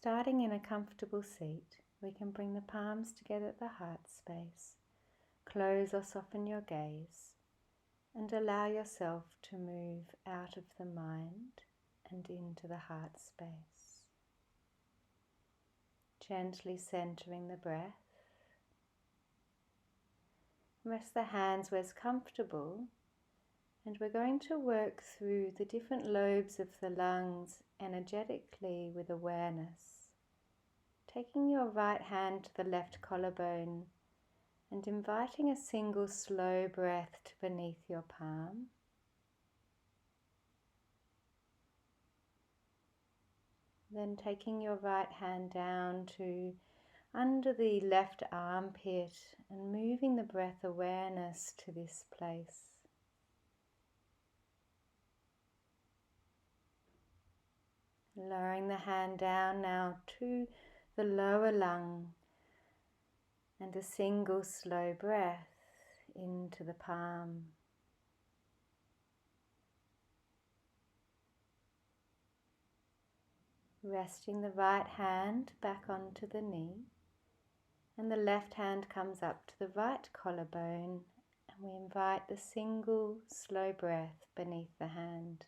Starting in a comfortable seat, we can bring the palms together at the heart space. Close or soften your gaze and allow yourself to move out of the mind and into the heart space. Gently centering the breath. Rest the hands where it's comfortable, and we're going to work through the different lobes of the lungs energetically with awareness. Taking your right hand to the left collarbone and inviting a single slow breath to beneath your palm. Then taking your right hand down to under the left armpit and moving the breath awareness to this place. Lowering the hand down now to the lower lung and a single slow breath into the palm. Resting the right hand back onto the knee, and the left hand comes up to the right collarbone, and we invite the single slow breath beneath the hand.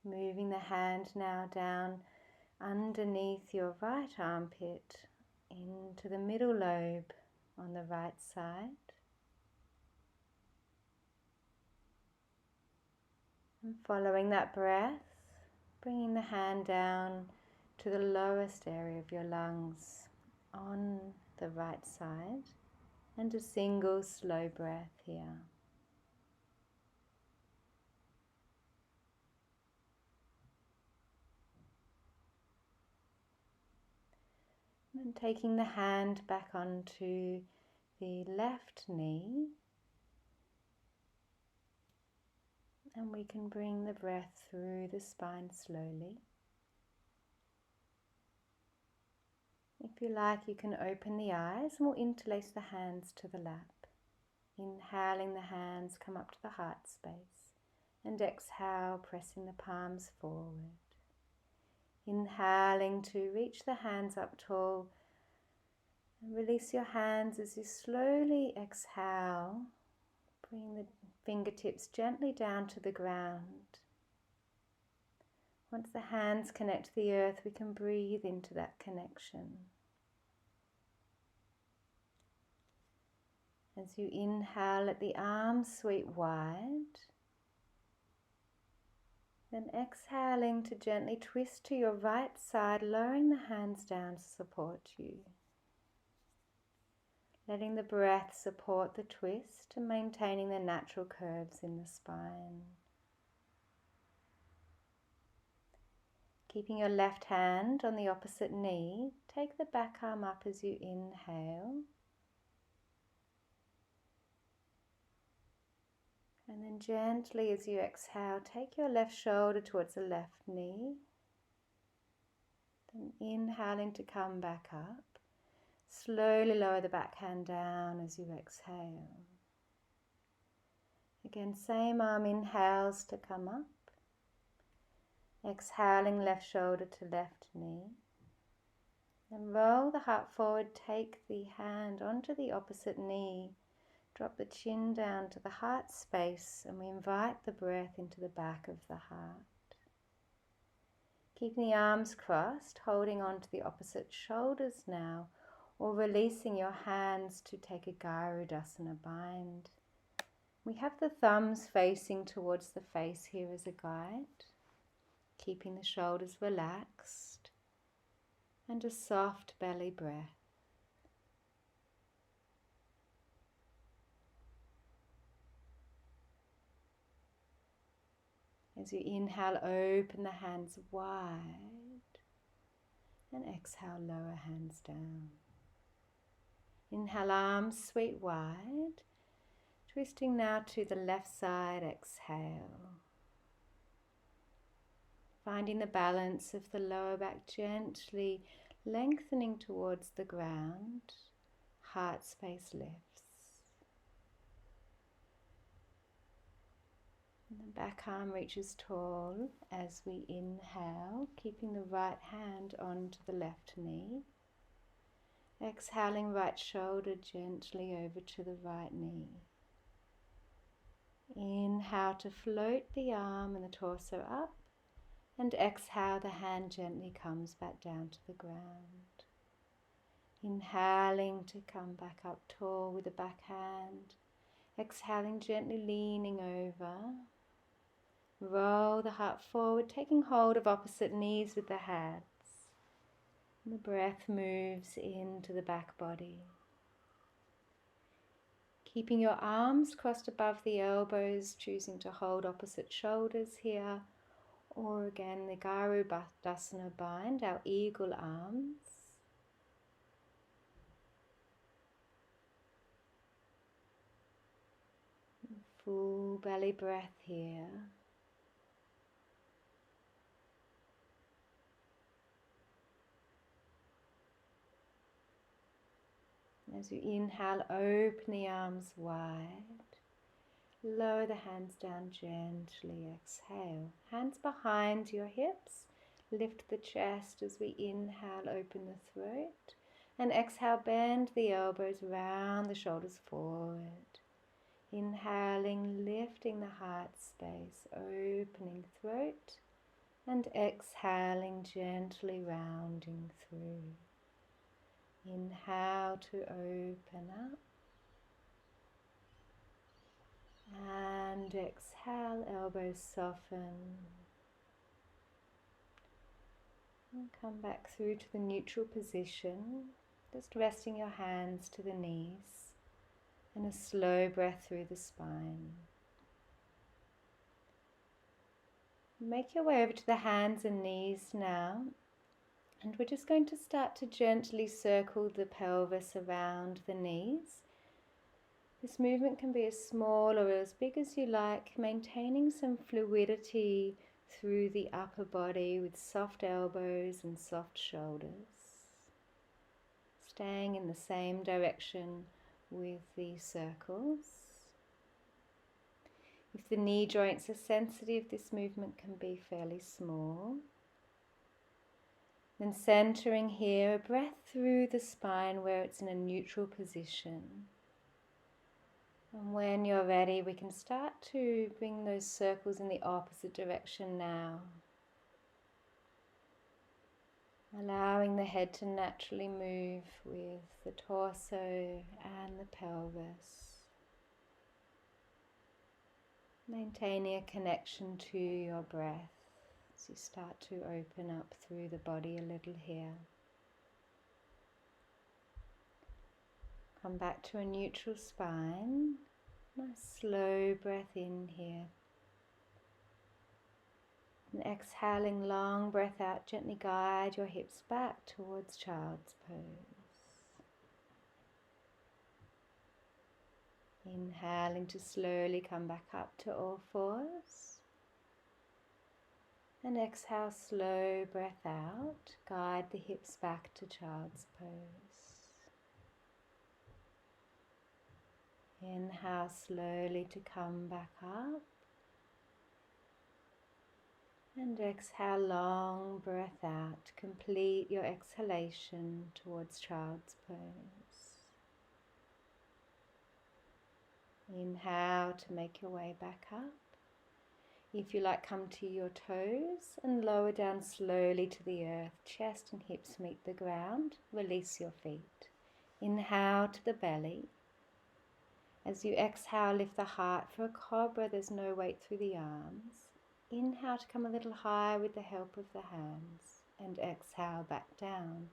Moving the hand now down underneath your right armpit into the middle lobe on the right side. And following that breath, bringing the hand down to the lowest area of your lungs on the right side, and a single slow breath here. And taking the hand back onto the left knee, and we can bring the breath through the spine slowly. If you like, you can open the eyes and we'll interlace the hands to the lap. Inhaling, the hands come up to the heart space, and exhale, pressing the palms forward. Inhaling to reach the hands up tall, and release your hands as you slowly exhale. Bring the fingertips gently down to the ground. Once the hands connect to the earth, we can breathe into that connection. As you inhale, let the arms sweep wide. Then exhaling to gently twist to your right side, lowering the hands down to support you. Letting the breath support the twist and maintaining the natural curves in the spine. Keeping your left hand on the opposite knee, take the back arm up as you inhale. And then gently as you exhale, take your left shoulder towards the left knee. Then inhaling to come back up. Slowly lower the back hand down as you exhale. Again, same arm inhales to come up. Exhaling, left shoulder to left knee. Then roll the heart forward, take the hand onto the opposite knee. Drop the chin down to the heart space, and we invite the breath into the back of the heart. Keeping the arms crossed, holding on to the opposite shoulders now, or releasing your hands to take a Garudasana bind. We have the thumbs facing towards the face here as a guide, keeping the shoulders relaxed, and a soft belly breath. As you inhale, open the hands wide, and exhale, lower hands down. Inhale, arms sweep wide, twisting now to the left side, exhale. Finding the balance of the lower back, gently lengthening towards the ground, heart space lifts. The back arm reaches tall as we inhale, keeping the right hand onto the left knee. Exhaling, right shoulder gently over to the right knee. Inhale to float the arm and the torso up, and exhale, the hand gently comes back down to the ground. Inhaling to come back up tall with the back hand. Exhaling, gently leaning over. Roll the heart forward, taking hold of opposite knees with the hands. The breath moves into the back body. Keeping your arms crossed above the elbows, choosing to hold opposite shoulders here. Or again, the Garudasana bind, our eagle arms. Full belly breath here. As you inhale, open the arms wide. Lower the hands down gently. Exhale. Hands behind your hips. Lift the chest as we inhale, open the throat. And exhale, bend the elbows round the shoulders forward. Inhaling, lifting the heart space, opening throat. And exhaling, gently rounding through. Inhale to open up. And exhale, elbows soften. And come back through to the neutral position. Just resting your hands to the knees. And a slow breath through the spine. Make your way over to the hands and knees now. And we're just going to start to gently circle the pelvis around the knees. This movement can be as small or as big as you like, maintaining some fluidity through the upper body with soft elbows and soft shoulders. Staying in the same direction with the circles. If the knee joints are sensitive, this movement can be fairly small. Then centering here, a breath through the spine where it's in a neutral position. And when you're ready, we can start to bring those circles in the opposite direction now. Allowing the head to naturally move with the torso and the pelvis. Maintaining a connection to your breath as you start to open up through the body a little here. Come back to a neutral spine. Nice slow breath in here. And exhaling, long breath out. Gently guide your hips back towards child's pose. Inhaling to slowly come back up to all fours. And exhale, slow breath out. Guide the hips back to child's pose. Inhale slowly to come back up. And exhale, long breath out. Complete your exhalation towards child's pose. Inhale to make your way back up. If you like, come to your toes and lower down slowly to the earth. Chest and hips meet the ground. Release your feet. Inhale to the belly. As you exhale, lift the heart for a cobra. There's no weight through the arms. Inhale to come a little higher with the help of the hands. And exhale back down.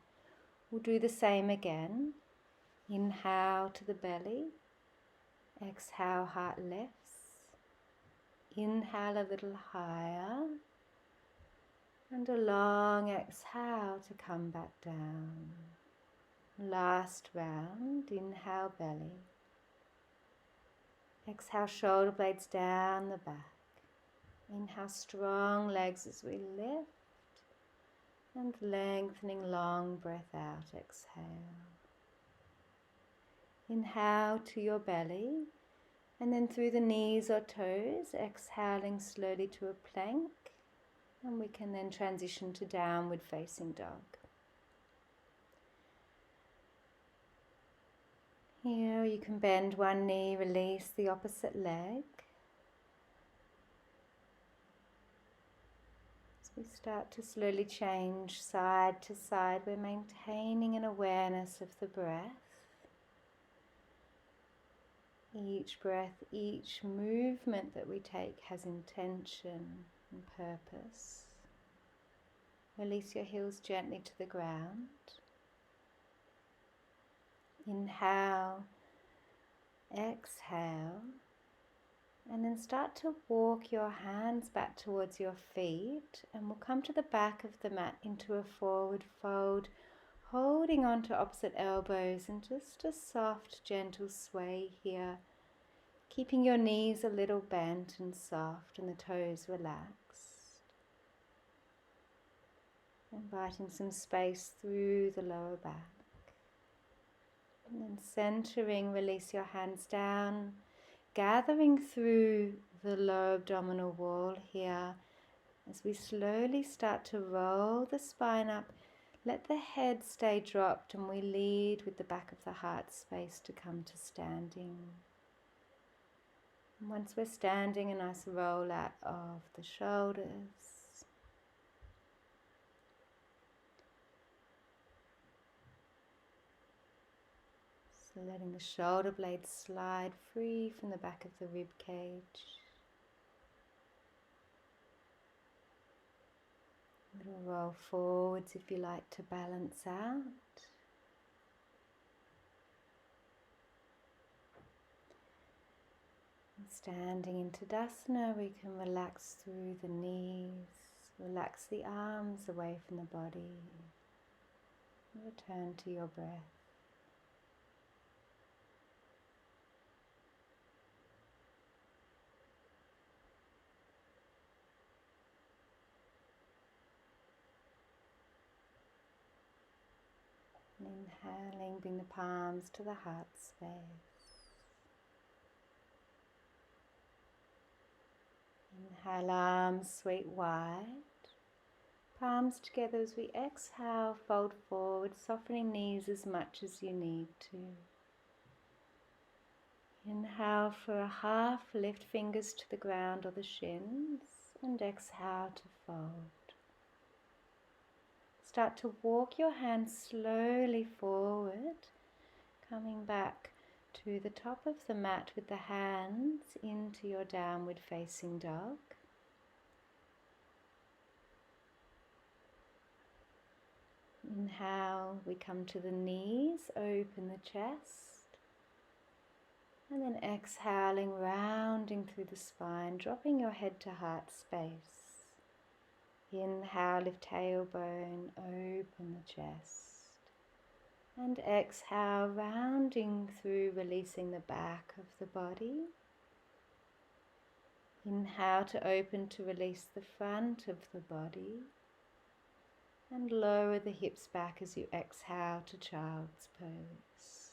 We'll do the same again. Inhale to the belly. Exhale, heart lifts. Inhale a little higher. And a long exhale to come back down. Last round. Inhale, belly. Exhale, shoulder blades down the back. Inhale, strong legs as we lift. And lengthening, long breath out. Exhale. Inhale to your belly. And then through the knees or toes, exhaling slowly to a plank. And we can then transition to downward facing dog. Here you can bend one knee, release the opposite leg. As we start to slowly change side to side, we're maintaining an awareness of the breath. Each breath, each movement that we take has intention and purpose. Release your heels gently to the ground. Inhale, exhale, and then start to walk your hands back towards your feet, and we'll come to the back of the mat into a forward fold, holding on to opposite elbows and just a soft, gentle sway here, keeping your knees a little bent and soft and the toes relaxed. Inviting some space through the lower back. And then centering, release your hands down, gathering through the low abdominal wall here. As we slowly start to roll the spine up, let the head stay dropped and we lead with the back of the heart space to come to standing. And once we're standing, a nice roll out of the shoulders. So letting the shoulder blades slide free from the back of the rib cage. A little roll forwards if you like to balance out. And standing in Tadasana, we can relax through the knees, relax the arms away from the body. And return to your breath. Inhaling, bring the palms to the heart space. Inhale, arms sweep wide. Palms together as we exhale, fold forward, softening knees as much as you need to. Inhale for a half, lift fingers to the ground or the shins, and exhale to fold. Start to walk your hands slowly forward, coming back to the top of the mat with the hands into your downward facing dog. Inhale, we come to the knees, open the chest, and then exhaling, rounding through the spine, dropping your head to heart space. Inhale, lift tailbone, open the chest. And exhale, rounding through, releasing the back of the body. Inhale to open to release the front of the body. And lower the hips back as you exhale to child's pose.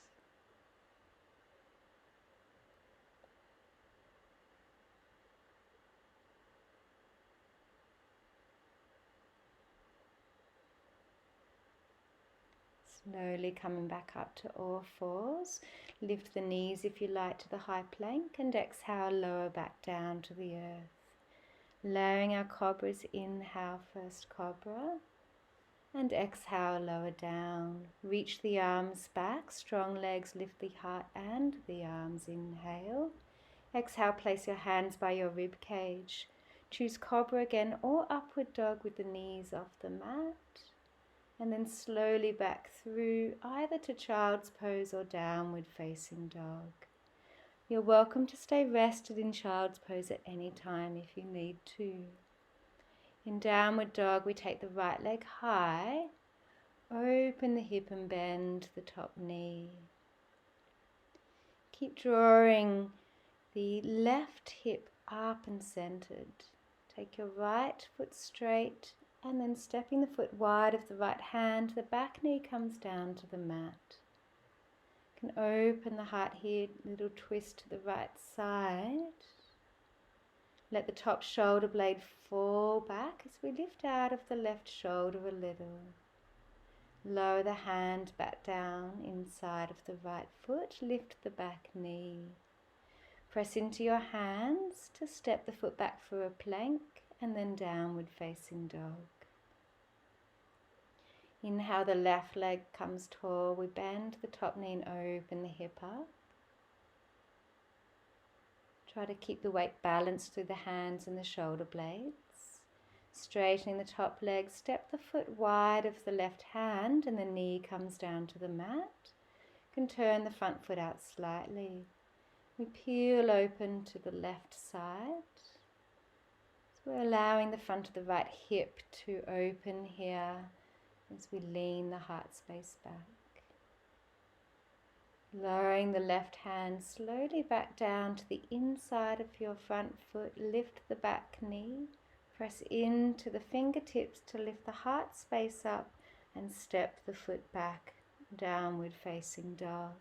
Slowly coming back up to all fours. Lift the knees if you like to the high plank and exhale, lower back down to the earth. Layering our cobras, inhale first cobra and exhale, lower down. Reach the arms back, strong legs, lift the heart and the arms, inhale. Exhale, place your hands by your rib cage. Choose cobra again or upward dog with the knees off the mat. And then slowly back through either to child's pose or downward facing dog. You're welcome to stay rested in child's pose at any time if you need to. In downward dog, we take the right leg high, open the hip and bend the top knee. Keep drawing the left hip up and centered. Take your right foot straight and then stepping the foot wide of the right hand, the back knee comes down to the mat. You can open the heart here, little twist to the right side. Let the top shoulder blade fall back as we lift out of the left shoulder a little. Lower the hand back down inside of the right foot. Lift the back knee. Press into your hands to step the foot back for a plank and then downward facing dog. Inhale, the left leg comes tall. We bend the top knee and open the hip up. Try to keep the weight balanced through the hands and the shoulder blades. Straightening the top leg, step the foot wide of the left hand and the knee comes down to the mat. You can turn the front foot out slightly. We peel open to the left side. So we're allowing the front of the right hip to open here as we lean the heart space back. Lowering the left hand slowly back down to the inside of your front foot. Lift the back knee. Press into the fingertips to lift the heart space up and step the foot back, downward facing dog.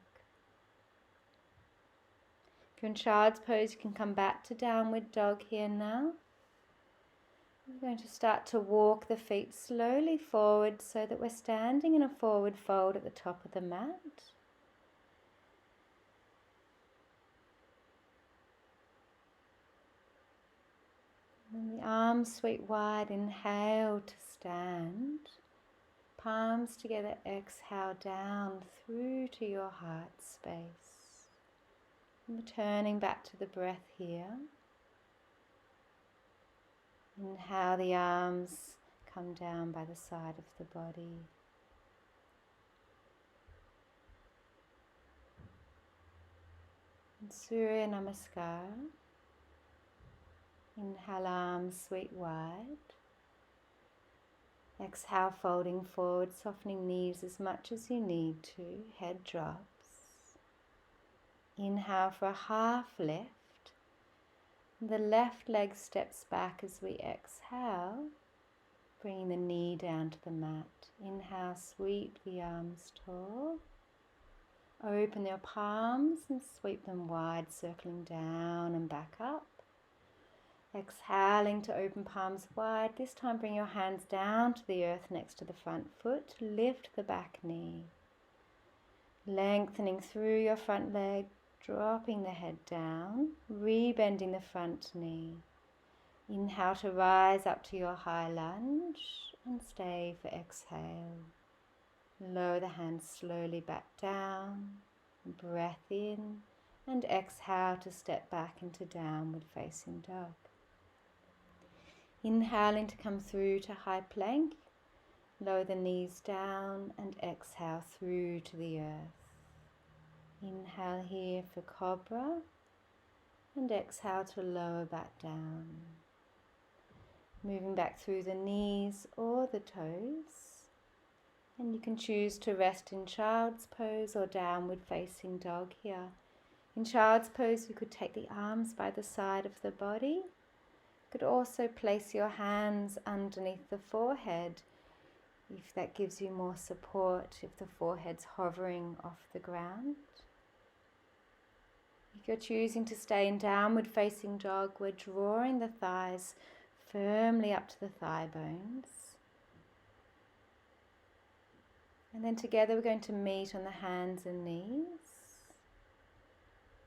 If you're in child's pose, you can come back to downward dog here now. We're going to start to walk the feet slowly forward so that we're standing in a forward fold at the top of the mat. And the arms sweep wide, inhale to stand. Palms together, exhale down through to your heart space. And returning back to the breath here. Inhale, the arms come down by the side of the body. And Surya Namaskar. Inhale, arms sweep wide. Exhale, folding forward, softening knees as much as you need to. Head drops. Inhale for a half lift. The left leg steps back as we exhale, bringing the knee down to the mat. Inhale, sweep the arms tall. Open your palms and sweep them wide, circling down and back up. Exhaling to open palms wide. This time bring your hands down to the earth next to the front foot. Lift the back knee. Lengthening through your front leg. Dropping the head down, rebending the front knee. Inhale to rise up to your high lunge and stay for exhale. Lower the hands slowly back down, breath in and exhale to step back into downward facing dog. Inhaling to come through to high plank, lower the knees down and exhale through to the earth. Inhale here for Cobra and exhale to lower back down. Moving back through the knees or the toes. And you can choose to rest in child's pose or downward facing dog here. In child's pose, you could take the arms by the side of the body. You could also place your hands underneath the forehead if that gives you more support, if the forehead's hovering off the ground. If you're choosing to stay in downward facing dog, we're drawing the thighs firmly up to the thigh bones. And then together we're going to meet on the hands and knees.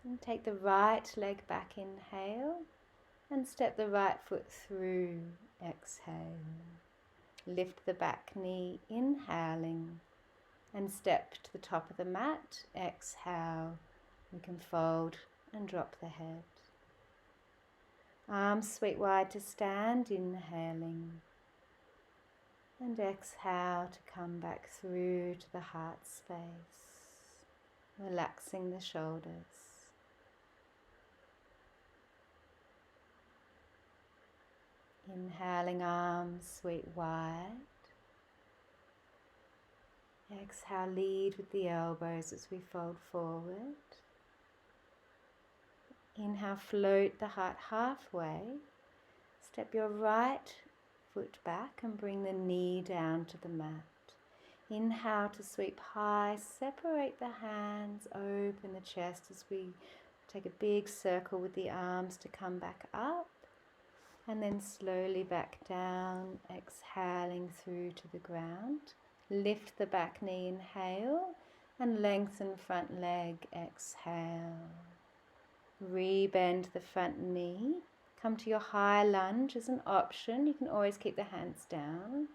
And take the right leg back, inhale, and step the right foot through, exhale. Lift the back knee, inhaling, and step to the top of the mat, exhale. We can fold and drop the head. Arms sweep wide to stand, inhaling. And exhale to come back through to the heart space. Relaxing the shoulders. Inhaling, arms sweep wide. Exhale, lead with the elbows as we fold forward. Inhale, float the heart halfway. Step your right foot back and bring the knee down to the mat. Inhale to sweep high, separate the hands, open the chest as we take a big circle with the arms to come back up. And then slowly back down, exhaling through to the ground. Lift the back knee, inhale, and lengthen front leg, exhale. Rebend the front knee. Come to your high lunge as an option. You can always keep the hands down.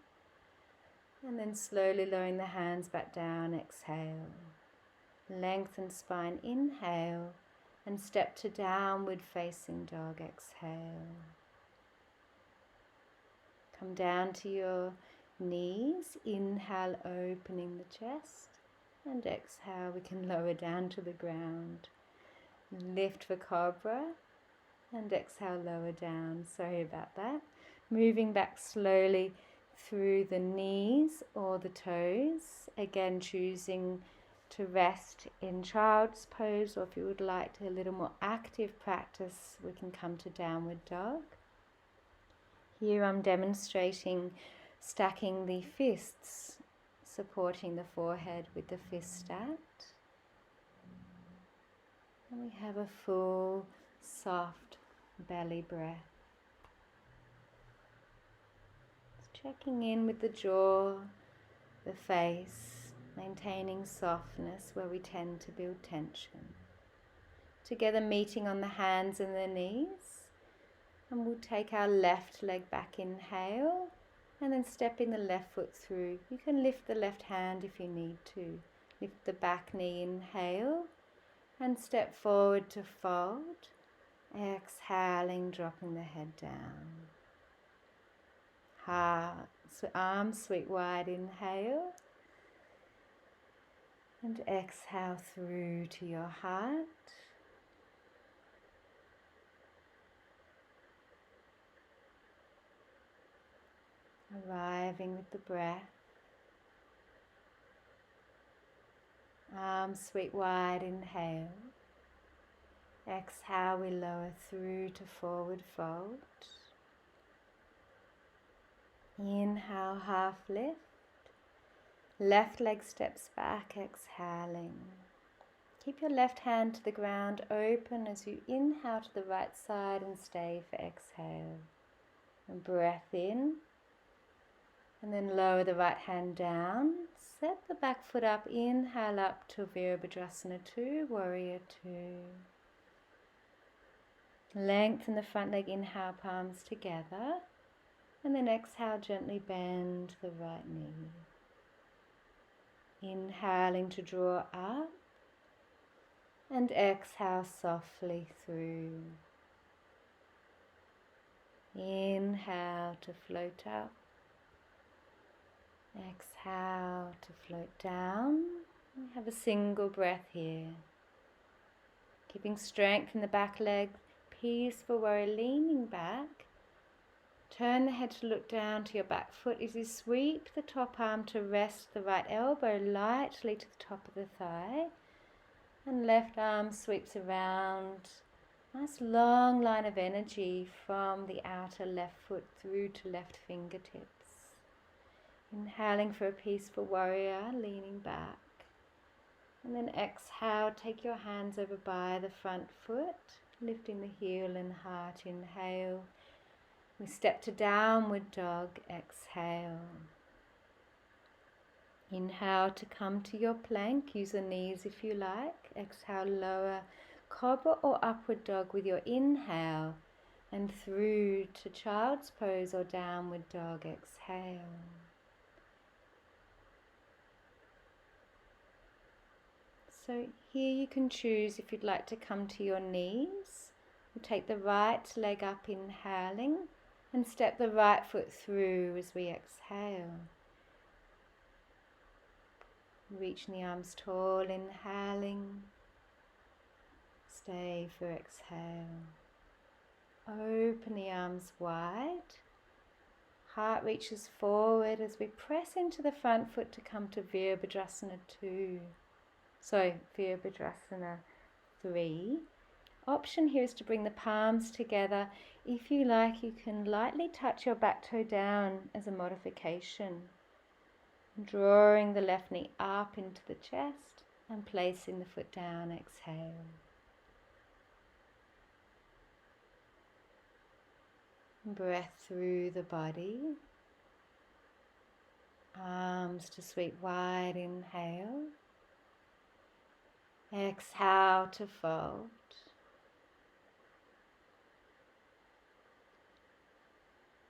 And then slowly lowering the hands back down, exhale. Lengthen spine, inhale, and step to downward facing dog, exhale. Come down to your knees, inhale, opening the chest, and exhale, we can lower down to the ground. Lift for Cobra, and exhale, lower down. Sorry about that. Moving back slowly through the knees or the toes. Again, choosing to rest in child's pose, or if you would like a little more active practice, we can come to downward dog. Here I'm demonstrating stacking the fists, supporting the forehead with the fist stacked. And we have a full, soft belly breath. Just checking in with the jaw, the face, maintaining softness where we tend to build tension. Together meeting on the hands and the knees. And we'll take our left leg back, inhale, and then stepping the left foot through. You can lift the left hand if you need to. Lift the back knee, inhale, and step forward to fold. Exhaling, dropping the head down. Arms sweep wide, inhale. And exhale through to your heart. Arriving with the breath. Arms sweep wide, inhale. Exhale, we lower through to forward fold. Inhale, half lift. Left leg steps back, exhaling. Keep your left hand to the ground open as you inhale to the right side and stay for exhale. And breath in. And then lower the right hand down. Set the back foot up. Inhale up to Virabhadrasana 2, Warrior 2. Lengthen the front leg. Inhale, palms together. And then exhale, gently bend the right knee. Inhaling to draw up. And exhale softly through. Inhale to float up. Exhale to float down. We have a single breath here. Keeping strength in the back leg, peaceful warrior, leaning back. Turn the head to look down to your back foot as you sweep the top arm to rest the right elbow lightly to the top of the thigh. And left arm sweeps around. Nice long line of energy from the outer left foot through to left fingertips. Inhaling for a peaceful warrior, leaning back. And then exhale, take your hands over by the front foot, lifting the heel and heart. Inhale. We step to downward dog, exhale. Inhale to come to your plank, use the knees if you like. Exhale, lower Cobra or upward dog with your inhale and through to child's pose or downward dog, exhale. So here you can choose if you'd like to come to your knees. We'll take the right leg up, inhaling, and step the right foot through as we exhale. Reaching the arms tall, inhaling. Stay for exhale. Open the arms wide. Heart reaches forward as we press into the front foot to come to Virabhadrasana 2. Virabhadrasana 3. Option here is to bring the palms together. If you like, you can lightly touch your back toe down as a modification. Drawing the left knee up into the chest and placing the foot down. Exhale. Breath through the body. Arms to sweep wide. Inhale. Exhale to fold.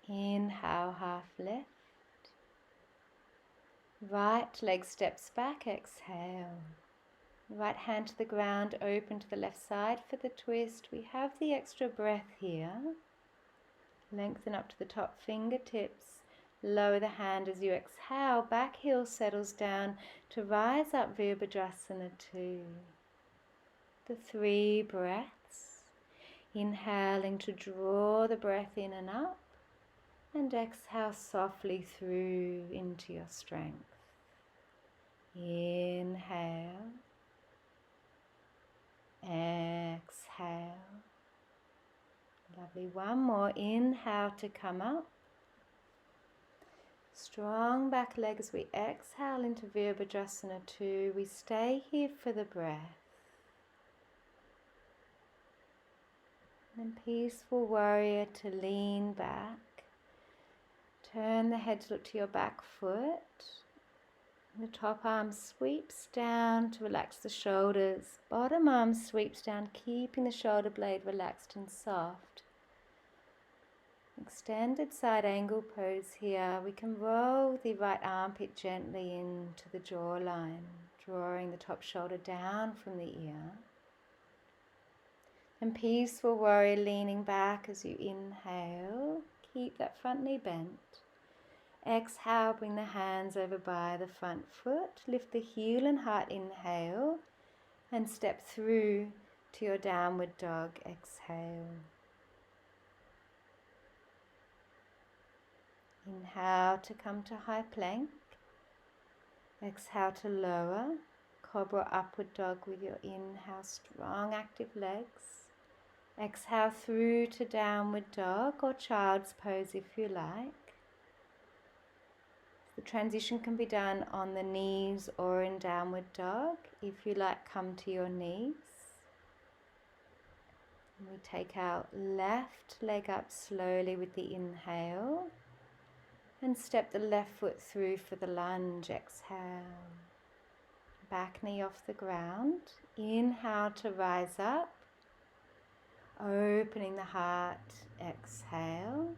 Inhale, half lift. Right leg steps back. Exhale. Right hand to the ground, open to the left side for the twist. We have the extra breath here. Lengthen up to the top fingertips. Lower the hand as you exhale. Back heel settles down to rise up Virabhadrasana 2. The 3 breaths. Inhaling to draw the breath in and up. And exhale softly through into your strength. Inhale. Exhale. Lovely. One more. Inhale to come up. Strong back leg as we exhale into Virabhadrasana 2. We stay here for the breath. And then peaceful warrior to lean back. Turn the head to look to your back foot. The top arm sweeps down to relax the shoulders. Bottom arm sweeps down, keeping the shoulder blade relaxed and soft. Extended side angle pose here. We can roll the right armpit gently into the jawline, drawing the top shoulder down from the ear. And peaceful warrior leaning back as you inhale. Keep that front knee bent. Exhale, bring the hands over by the front foot. Lift the heel and heart, inhale. And step through to your downward dog, exhale. Inhale to come to high plank. Exhale to lower. Cobra upward dog with your inhale, strong active legs. Exhale through to downward dog or child's pose if you like. The transition can be done on the knees or in downward dog. If you like, come to your knees. And we take our left leg up slowly with the inhale. And step the left foot through for the lunge. Exhale. Back knee off the ground. Inhale to rise up. Opening the heart. Exhale.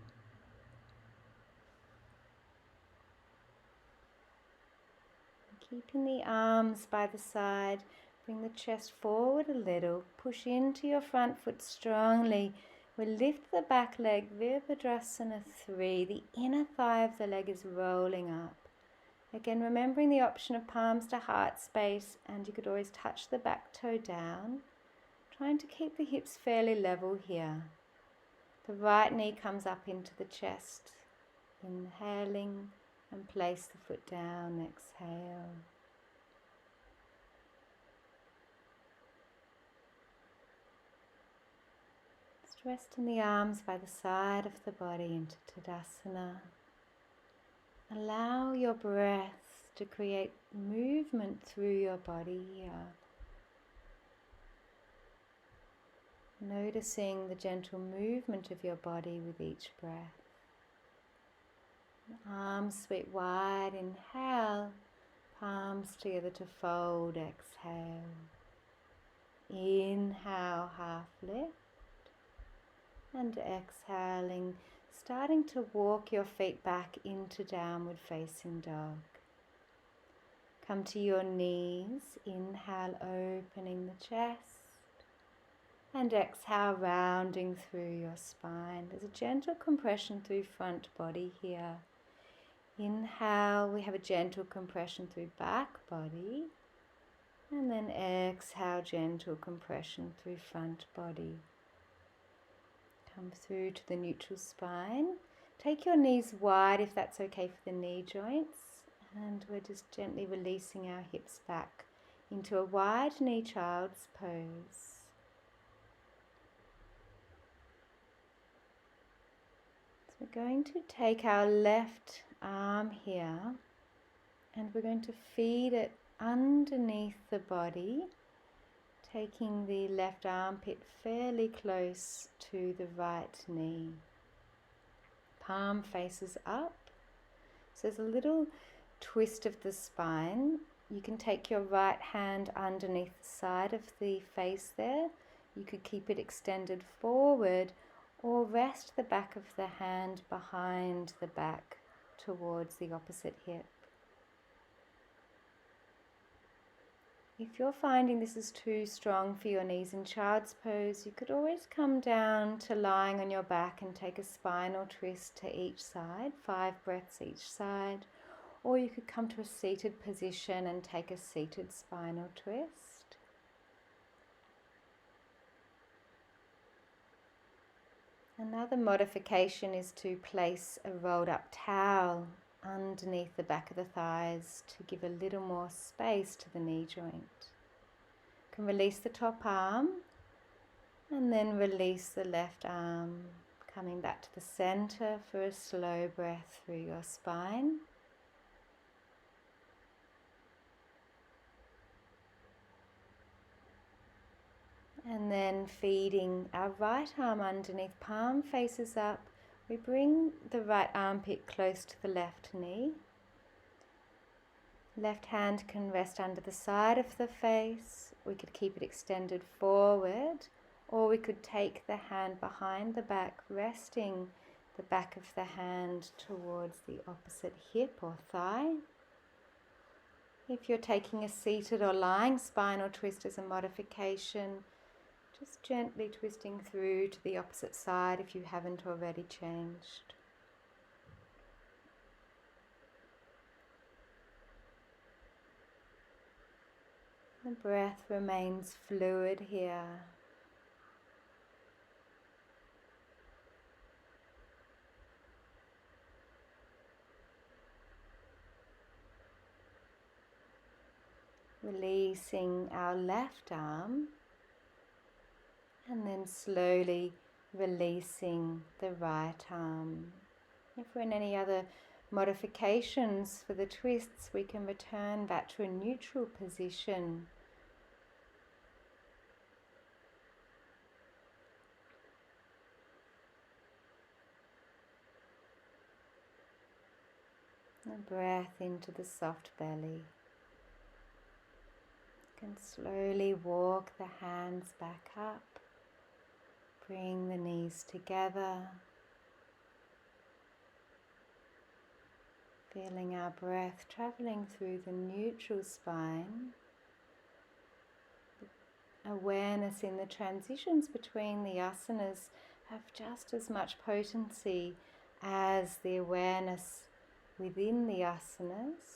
Keeping the arms by the side, bring the chest forward a little, push into your front foot strongly. We'll lift the back leg, Virabhadrasana 3. The inner thigh of the leg is rolling up. Again, remembering the option of palms to heart space, and you could always touch the back toe down. Trying to keep the hips fairly level here. The right knee comes up into the chest. Inhaling. And place the foot down, exhale. Just resting the arms by the side of the body into Tadasana. Allow your breath to create movement through your body here. Noticing the gentle movement of your body with each breath. Arms sweep wide, inhale, palms together to fold, exhale. Inhale, half lift, and exhaling, starting to walk your feet back into downward facing dog. Come to your knees, inhale, opening the chest, and exhale, rounding through your spine. There's a gentle compression through front body here. Inhale, we have a gentle compression through back body. And then exhale, gentle compression through front body. Come through to the neutral spine. Take your knees wide if that's okay for the knee joints. And we're just gently releasing our hips back into a wide knee child's pose. So we're going to take our left arm here And we're going to feed it underneath the body, taking the left armpit fairly close to the right knee. Palm faces up. So there's a little twist of the spine. You can take your right hand underneath the side of the face there. You could keep it extended forward or rest the back of the hand behind the back towards the opposite hip. If you're finding this is too strong for your knees in child's pose, you could always come down to lying on your back and take a spinal twist to each side, 5 breaths each side. Or you could come to a seated position and take a seated spinal twist. Another modification is to place a rolled up towel underneath the back of the thighs to give a little more space to the knee joint. You can release the top arm and then release the left arm, coming back to the center for a slow breath through your spine. And then feeding our right arm underneath, palm faces up. We bring the right armpit close to the left knee. Left hand can rest under the side of the face. We could keep it extended forward, or we could take the hand behind the back, resting the back of the hand towards the opposite hip or thigh. If you're taking a seated or lying spinal twist as a modification, just gently twisting through to the opposite side if you haven't already changed. The breath remains fluid here. Releasing our left arm. And then slowly releasing the right arm. If we're in any other modifications for the twists, we can return back to a neutral position. And breath into the soft belly. You can slowly walk the hands back up. Bring the knees together, feeling our breath traveling through the neutral spine. Awareness in the transitions between the asanas have just as much potency as the awareness within the asanas.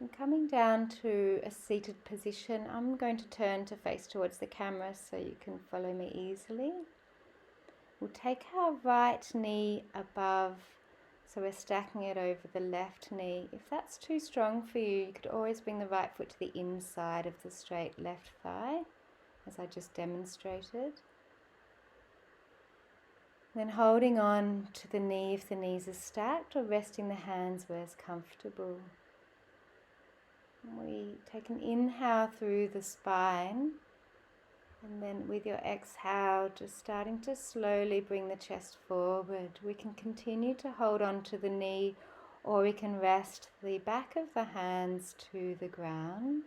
And coming down to a seated position, I'm going to turn to face towards the camera so you can follow me easily. We'll take our right knee above, so we're stacking it over the left knee. If that's too strong for you, you could always bring the right foot to the inside of the straight left thigh, as I just demonstrated. Then holding on to the knee if the knees are stacked, or resting the hands where it's comfortable. We take an inhale through the spine, and then with your exhale, just starting to slowly bring the chest forward. We can continue to hold on to the knee, or we can rest the back of the hands to the ground.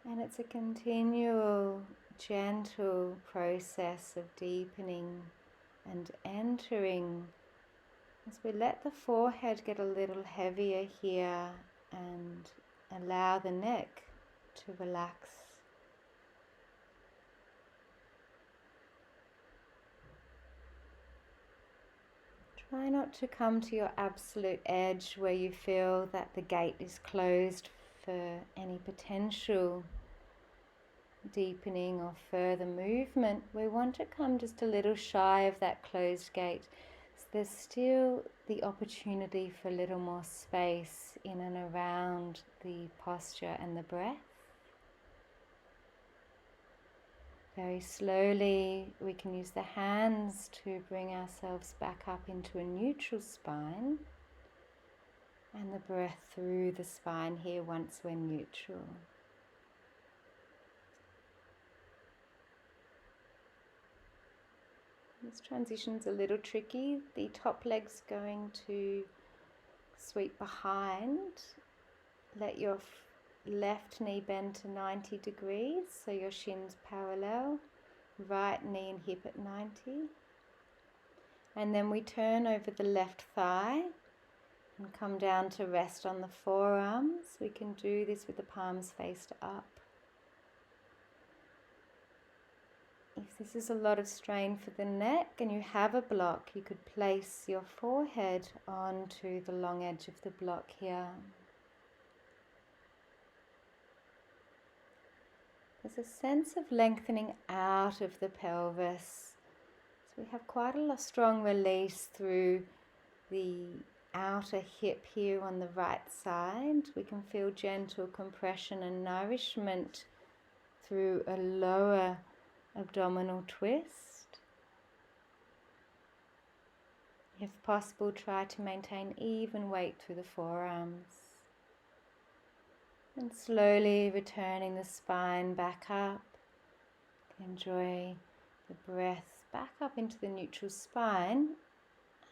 And it's a continual, gentle process of deepening and entering as we let the forehead get a little heavier here and allow the neck to relax. Try not to come to your absolute edge where you feel that the gate is closed for any potential deepening or further movement, we want to come just a little shy of that closed gate. So there's still the opportunity for a little more space in and around the posture and the breath. Very slowly we can use the hands to bring ourselves back up into a neutral spine, and the breath through the spine here once we're neutral. This transition's a little tricky. The top leg's going to sweep behind. Let your left knee bend to 90 degrees, so your shins parallel. Right knee and hip at 90. And then we turn over the left thigh and come down to rest on the forearms. We can do this with the palms faced up. If this is a lot of strain for the neck and you have a block, you could place your forehead onto the long edge of the block here. There's a sense of lengthening out of the pelvis. So we have quite a strong release through the outer hip here on the right side. We can feel gentle compression and nourishment through a lower abdominal twist. If possible, try to maintain even weight through the forearms. And slowly returning the spine back up. Enjoy the breath back up into the neutral spine.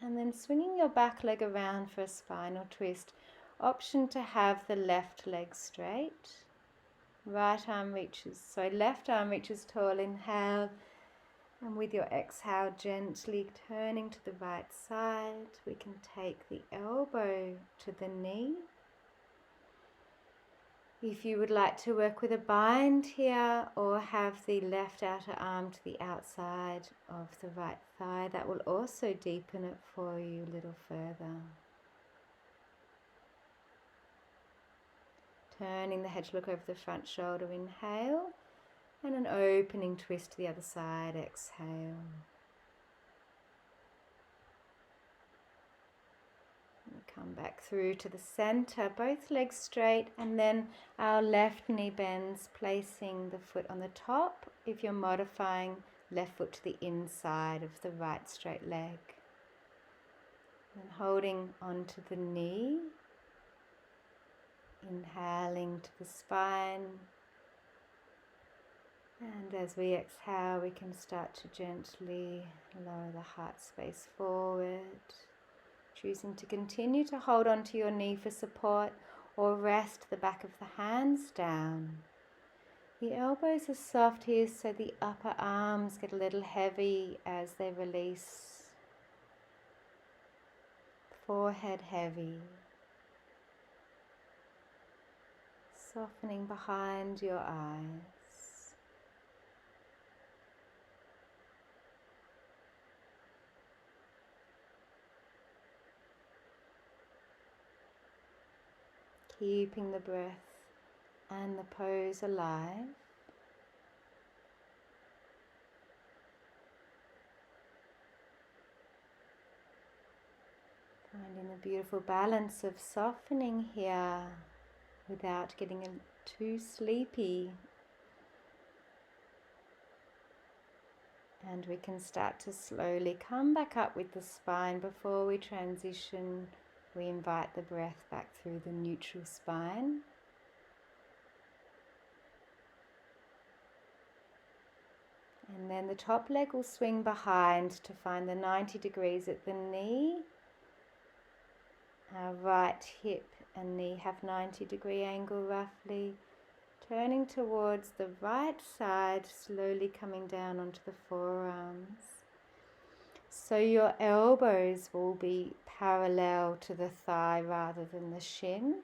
And then swinging your back leg around for a spinal twist. Option to have the left leg straight. Left arm reaches tall, inhale. And with your exhale, gently turning to the right side. We can take the elbow to the knee. If you would like to work with a bind here or have the left outer arm to the outside of the right thigh, that will also deepen it for you a little further. Turning the head to look over the front shoulder, inhale, and an opening twist to the other side, exhale. Come back through to the center, both legs straight, and then our left knee bends, placing the foot on the top if you're modifying left foot to the inside of the right straight leg. And holding onto the knee, inhaling to the spine, and as we exhale we can start to gently lower the heart space forward. Choosing to continue to hold onto your knee for support or rest the back of the hands down. The elbows are soft here, so the upper arms get a little heavy as they release. Forehead heavy. Softening behind your eyes. Keeping the breath and the pose alive. Finding the beautiful balance of softening here without getting too sleepy. And we can start to slowly come back up with the spine. Before we transition, we invite the breath back through the neutral spine. And then the top leg will swing behind to find the 90 degrees at the knee. Our right hip and knee have 90-degree angle roughly. Turning towards the right side, slowly coming down onto the forearms. So your elbows will be parallel to the thigh rather than the shin.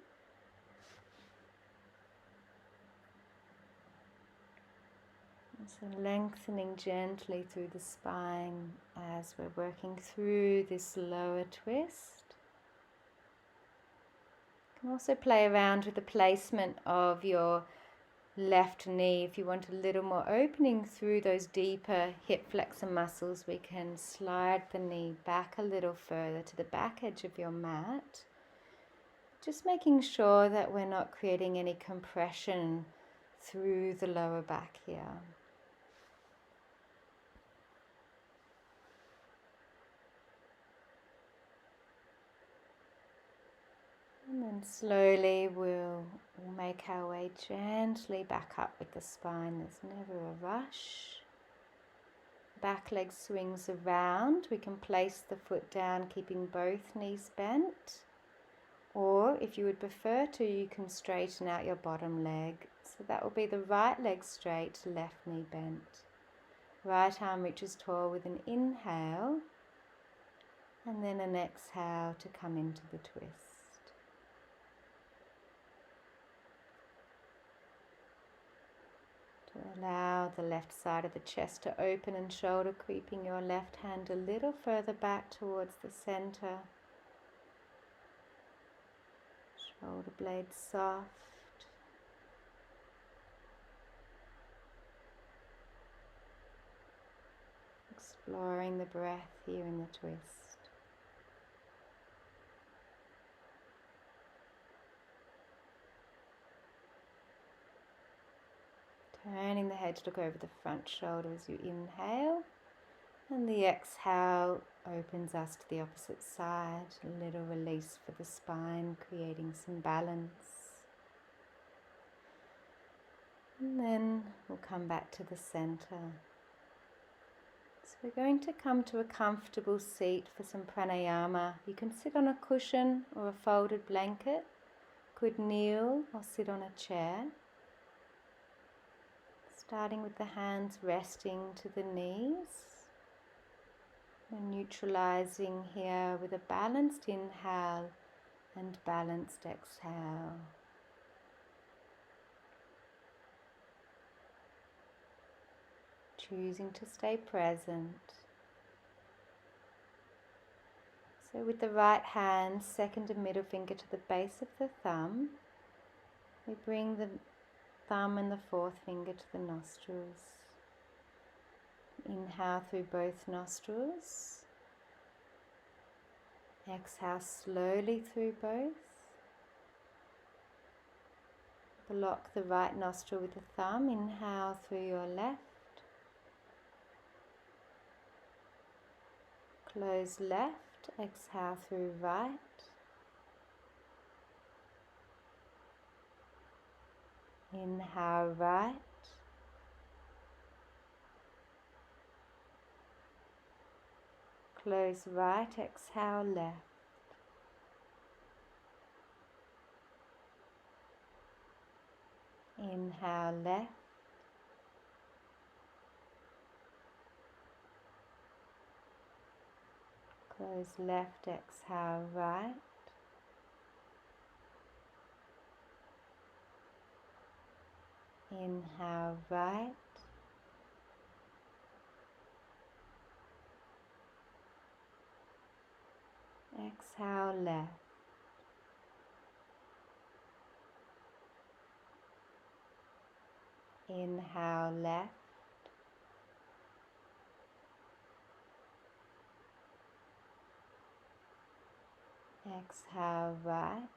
So lengthening gently through the spine as we're working through this lower twist. You can also play around with the placement of your left knee. If you want a little more opening through those deeper hip flexor muscles, we can slide the knee back a little further to the back edge of your mat. Just making sure that we're not creating any compression through the lower back here. And then slowly we'll make our way gently back up with the spine. There's never a rush. Back leg swings around. We can place the foot down, keeping both knees bent. Or if you would prefer to, you can straighten out your bottom leg. So that will be the right leg straight, left knee bent. Right arm reaches tall with an inhale. And then an exhale to come into the twist. Allow the left side of the chest to open and shoulder creeping your left hand a little further back towards the center. Shoulder blades soft. Exploring the breath here in the twist. Turning the head to look over the front shoulder as you inhale, and the exhale opens us to the opposite side. A little release for the spine, creating some balance. And then we'll come back to the center. So we're going to come to a comfortable seat for some pranayama. You can sit on a cushion or a folded blanket, could kneel or sit on a chair. Starting with the hands resting to the knees. And neutralizing here with a balanced inhale and balanced exhale. Choosing to stay present. So with the right hand, second and middle finger to the base of the thumb, we bring the thumb and the fourth finger to the nostrils. Inhale through both nostrils. Exhale slowly through both. Block the right nostril with the thumb. Inhale through your left. Close left. Exhale through right. Inhale right. Close right, exhale left. Inhale left. Close left, exhale right. Inhale right. Exhale left. Inhale left. Exhale right.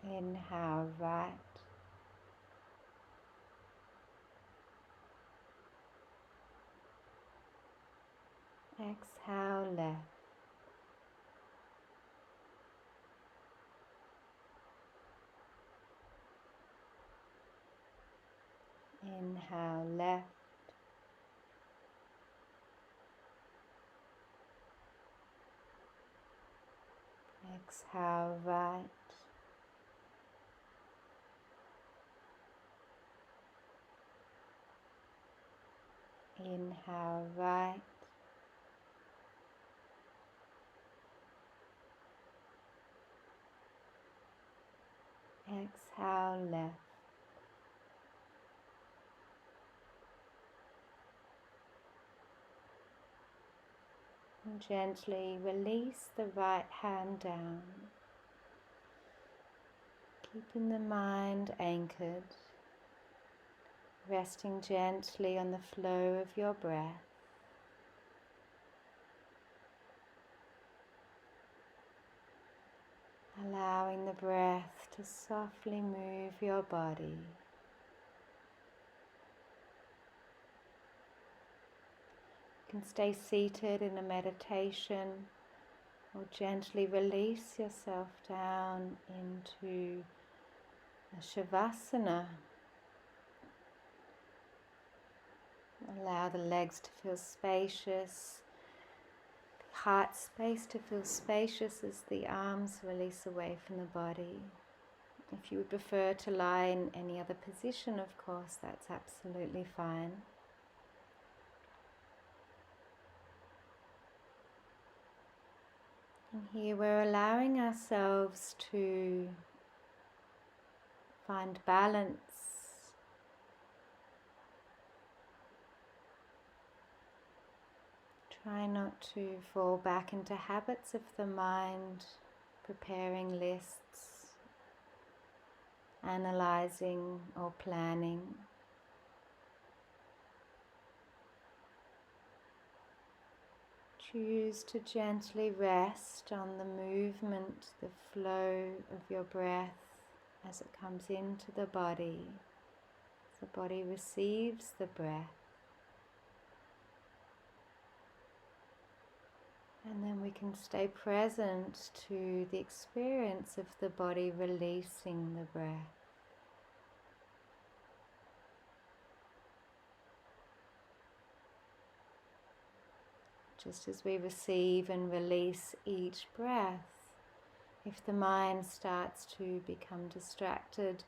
Inhale right. Exhale left. Inhale left. Exhale right. Inhale right. Exhale left. And gently release the right hand down, keeping the mind anchored, resting gently on the flow of your breath. Allowing the breath to softly move your body. You can stay seated in a meditation or gently release yourself down into a Shavasana. Allow the legs to feel spacious, the heart space to feel spacious as the arms release away from the body. If you would prefer to lie in any other position, of course, that's absolutely fine. And here we're allowing ourselves to find balance. Try not to fall back into habits of the mind, preparing lists, analyzing or planning. Choose to gently rest on the movement, the flow of your breath as it comes into the body, as the body receives the breath. And then we can stay present to the experience of the body releasing the breath. Just as we receive and release each breath, if the mind starts to become distracted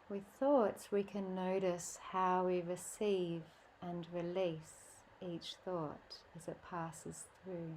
with thoughts, we can notice how we receive and release each thought as it passes through.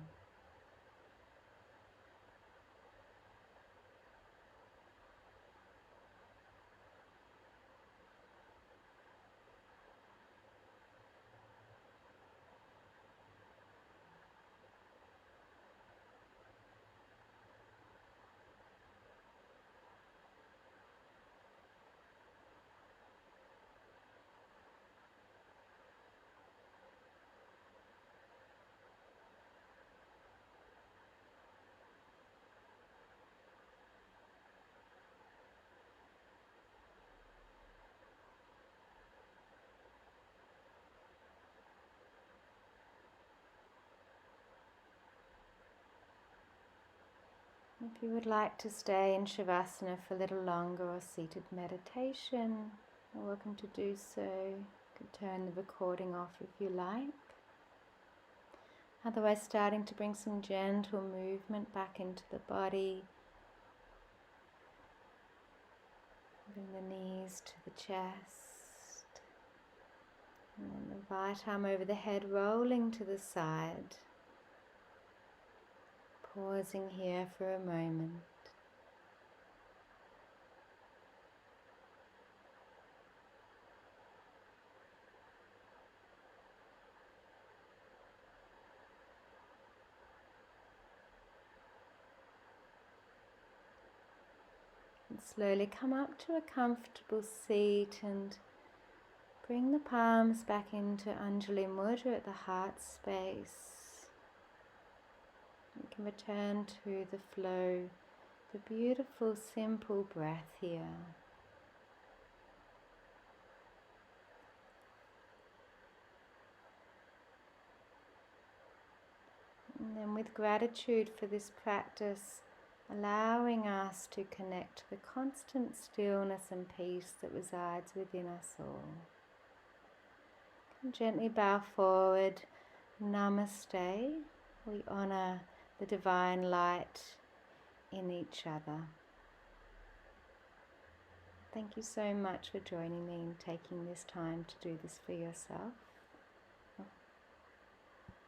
If you would like to stay in Shavasana for a little longer or seated meditation, you're welcome to do so. You could turn the recording off if you like. Otherwise, starting to bring some gentle movement back into the body. Bring the knees to the chest. And then the right arm over the head, rolling to the side. Pausing here for a moment. And slowly come up to a comfortable seat and bring the palms back into Anjali Mudra at the heart space. You can return to the flow, the beautiful simple breath here. And then with gratitude for this practice, allowing us to connect to the constant stillness and peace that resides within us all. And gently bow forward, Namaste. We honor the divine light in each other. Thank you so much for joining me and taking this time to do this for yourself.